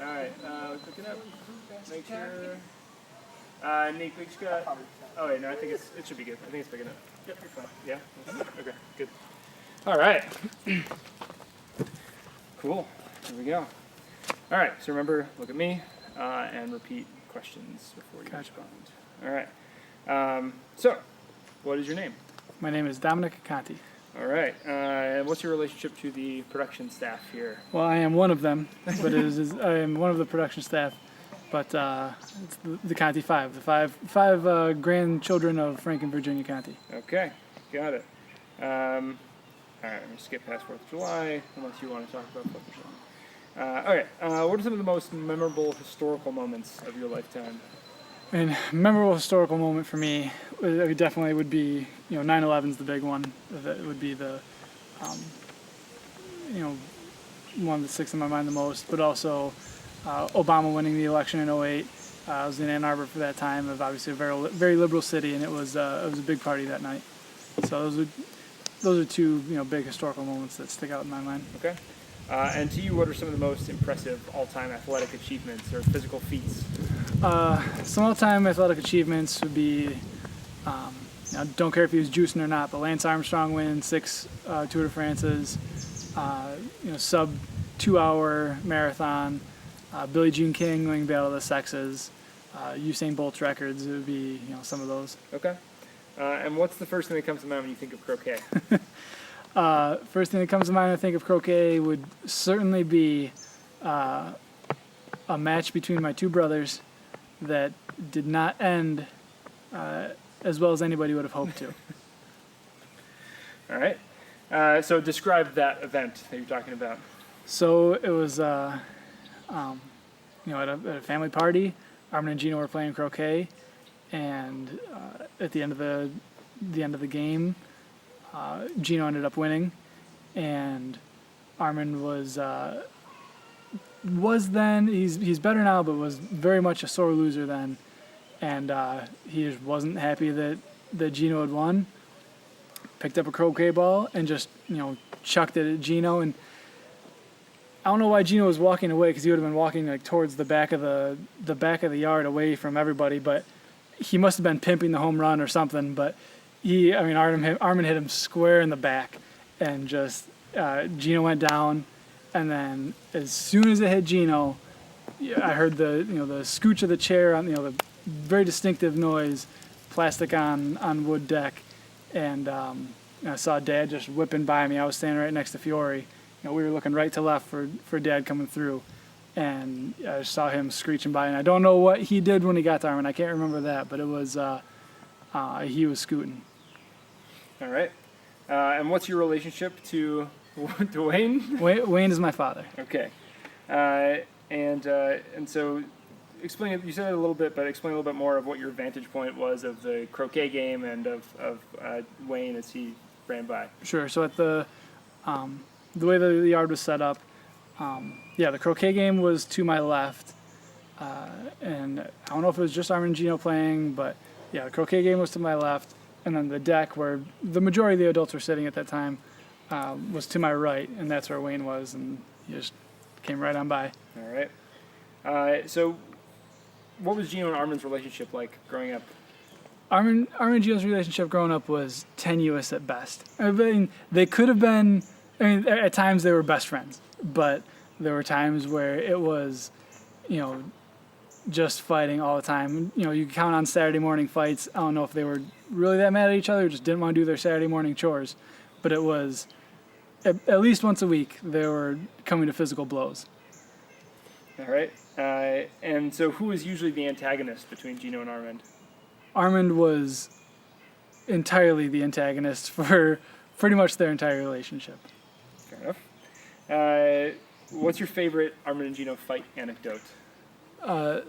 All right, cook it up. Make sure. Nick, we just got. Oh wait, no, I think it should be good. I think it's big enough. Yep, you're fine. Yeah. Okay, good. All right. Cool. Here we go. All right. So remember, look at me and repeat questions before you respond. All right. So, what is your name? My name is Dominic Conti. All right. And what's your relationship to the production staff here? Well, I am one of them, but I am one of the production staff. But it's the Conti Five, the five grandchildren of Frank and Virginia Conti. Okay, got it. All right, I'm gonna skip past 4th of July unless you want to talk about 4th of July. Okay, what are some of the most memorable historical moments of your lifetime? I mean, memorable historical moment for me, it definitely would be, 9/11's the big one. That would be the, one that sticks in my mind the most. But also, Obama winning the election in 2008. I was in Ann Arbor for that time, of obviously a very, very liberal city, and it was a big party that night. So those are two, big historical moments that stick out in my mind. Okay. And to you, what are some of the most impressive all-time athletic achievements or physical feats? Some all-time athletic achievements would be, I don't care if he was juicing or not, but Lance Armstrong winning 6 Tour de France's, sub 2-hour marathon, Billie Jean King winning Battle of the Sexes, Usain Bolt's records. It would be, some of those. Okay. And what's the first thing that comes to mind when you think of croquet? First thing that comes to mind when I think of croquet would certainly be a match between my two brothers that did not end as well as anybody would have hoped to. All right. So describe that event that you're talking about. So it was, at a family party. Armin and Gino were playing croquet, and at the end of the game, Gino ended up winning, and Armin was then, he's better now, but was very much a sore loser then, and he just wasn't happy that Gino had won. Picked up a croquet ball and just chucked it at Gino, and I don't know why Gino was walking away, because he would have been walking towards the back of the yard away from everybody, but he must have been pimping the home run or something, but Armin hit him square in the back, and just Gino went down, and then as soon as it hit Gino, I heard the scooch of the chair on the very distinctive noise, plastic on wood deck, and I saw Dad just whipping by me. I was standing right next to Fiore. We were looking right to left for Dad coming through, and I just saw him screeching by, and I don't know what he did when he got to Armin. I can't remember that, but it was he was scooting. All right. And what's your relationship to Wayne? Wayne is my father. Okay. And so explain it. You said it a little bit, but explain a little bit more of what your vantage point was of the croquet game and of Wayne as he ran by. Sure. So at the way the yard was set up, the croquet game was to my left, and I don't know if it was just Armin and Gino playing, but the croquet game was to my left. And then the deck, where the majority of the adults were sitting at that time, was to my right, and that's where Wayne was, and he just came right on by. All right. So what was Gino and Armin's relationship like growing up? Armin and Gino's relationship growing up was tenuous at best. I mean, they could have been, at times they were best friends, but there were times where it was, just fighting all the time. You could count on Saturday morning fights. I don't know if they were really that mad at each other or just didn't want to do their Saturday morning chores, but it was at least once a week they were coming to physical blows. All right. And so who was usually the antagonist between Gino and Armin? Armin was entirely the antagonist for pretty much their entire relationship. Fair enough. What's your favorite Armin and Gino fight anecdote?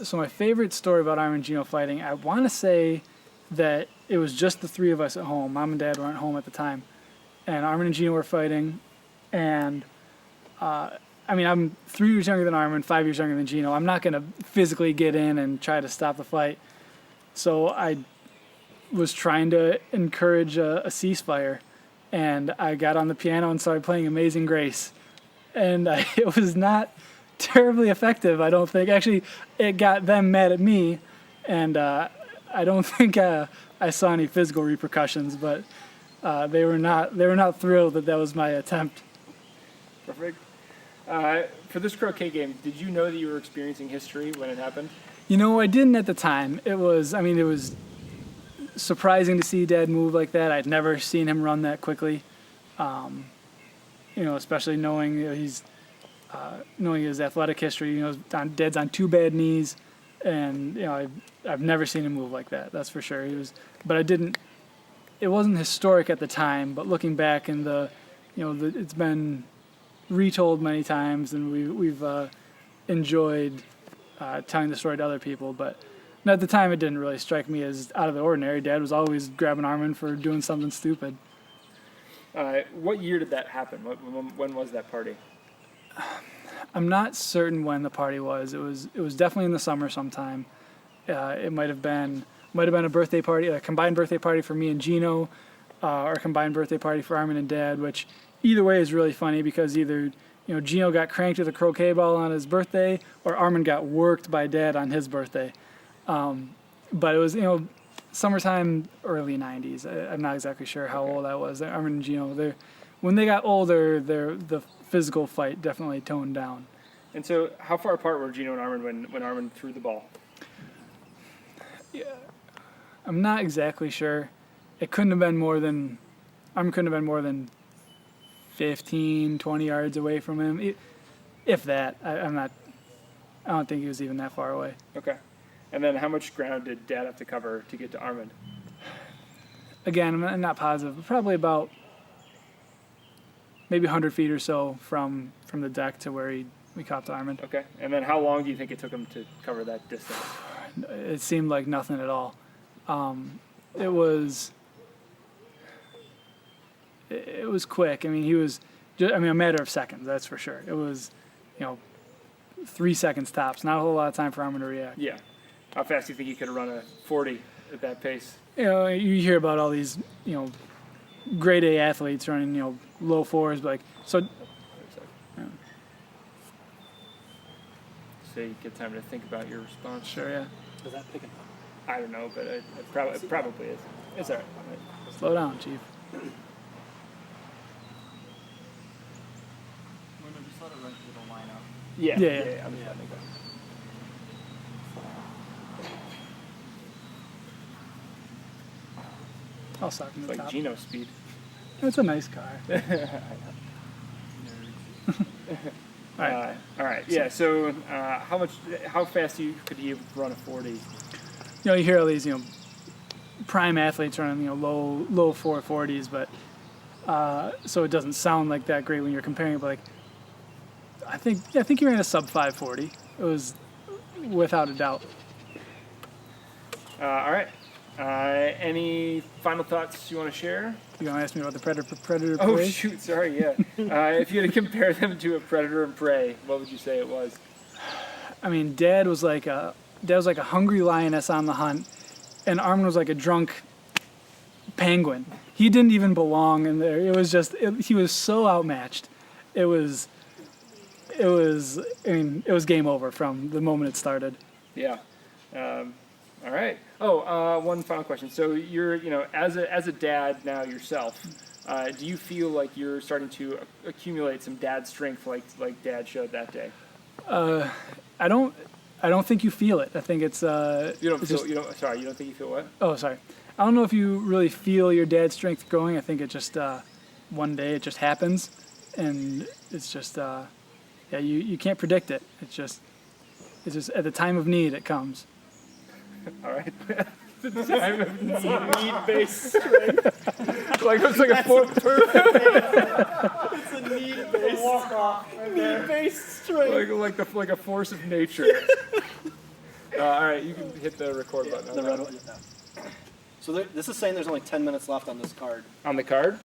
So my favorite story about Armin and Gino fighting, I want to say that it was just the three of us at home. Mom and Dad weren't home at the time. And Armin and Gino were fighting. And, I'm 3 years younger than Armin, 5 years younger than Gino. I'm not going to physically get in and try to stop the fight. So I was trying to encourage a ceasefire. And I got on the piano and started playing Amazing Grace. And it was not terribly effective, I don't think. Actually, it got them mad at me, and I don't think I saw any physical repercussions, but they were not thrilled that was my attempt. Perfect. For this croquet game, did you know that you were experiencing history when it happened? I didn't at the time. It was surprising to see Dad move like that. I'd never seen him run that quickly. Especially knowing knowing his athletic history. Dad's on 2 bad knees, and I've never seen him move like that. That's for sure. But I didn't. It wasn't historic at the time, but looking back in it's been retold many times, and we've enjoyed telling the story to other people. But at the time, it didn't really strike me as out of the ordinary. Dad was always grabbing Armin for doing something stupid. What year did that happen? When was that party? I'm not certain when the party was. It was definitely in the summer sometime. It might have been a birthday party, a combined birthday party for me and Gino, or a combined birthday party for Armin and Dad. Which either way is really funny because either Gino got cranked with a croquet ball on his birthday, or Armin got worked by Dad on his birthday. But it was summertime, early 90s. I'm not exactly sure how old I was. Armin and Gino, when they got older, the physical fight definitely toned down. And so, how far apart were Gino and Armin when Armin threw the ball? Yeah, I'm not exactly sure. It couldn't have been more than Armin couldn't have been more than 15, 20 yards away from him, if that. I don't think he was even that far away. Okay. And then how much ground did Dad have to cover to get to Armin? Again, I'm not positive. Probably about maybe 100 feet or so from the deck to where we caught to Armin. Okay. And then how long do you think it took him to cover that distance? It seemed like nothing at all. It was quick. I mean, a matter of seconds, that's for sure. It was, 3 seconds tops. Not a whole lot of time for Armin to react. Yeah. How fast do you think he could run a 40 at that pace? You hear about all these, grade A athletes running, low 4s, but so you get time to think about your response. Sure, yeah. Is that picking up? I don't know, but it probably is. It's all right. Slow down, Chief. Just let it run through the lineup. Yeah. Yeah. I'm just letting it go. I'll start from It's the like top. Gino speed. It's a nice car. All right. All right. Yeah. So, how fast could he run a 40? You hear all these, prime athletes running, low 440s, but so it doesn't sound like that great when you're comparing it. But like, I think you're in a sub 540. It was without a doubt. All right. Any final thoughts you want to share? You gonna ask me about the predator Oh prey? shoot! Sorry. Yeah. If you had to compare them to a predator and prey, what would you say it was? I mean, Dad was like a hungry lioness on the hunt, and Armin was like a drunk penguin. He didn't even belong in there. It was he was so outmatched. It was game over from the moment it started. Yeah. All right. Oh, one final question. So you're, as a dad now yourself, do you feel like you're starting to accumulate some dad strength like Dad showed that day? I don't think you feel it. I think it's You don't it's feel. just- You don't. Sorry. You don't think you feel what? Oh, sorry. I don't know if you really feel your dad's strength growing. I think it just one day it just happens, and it's just you can't predict it. It's just at the time of need it comes. All right. The time of need-based strength. It's like a It's a need-based walk-off. Need-based strength. like a force of nature. All right, you can hit the record button. The red one. So this is saying there's only 10 minutes left on this card. On the card?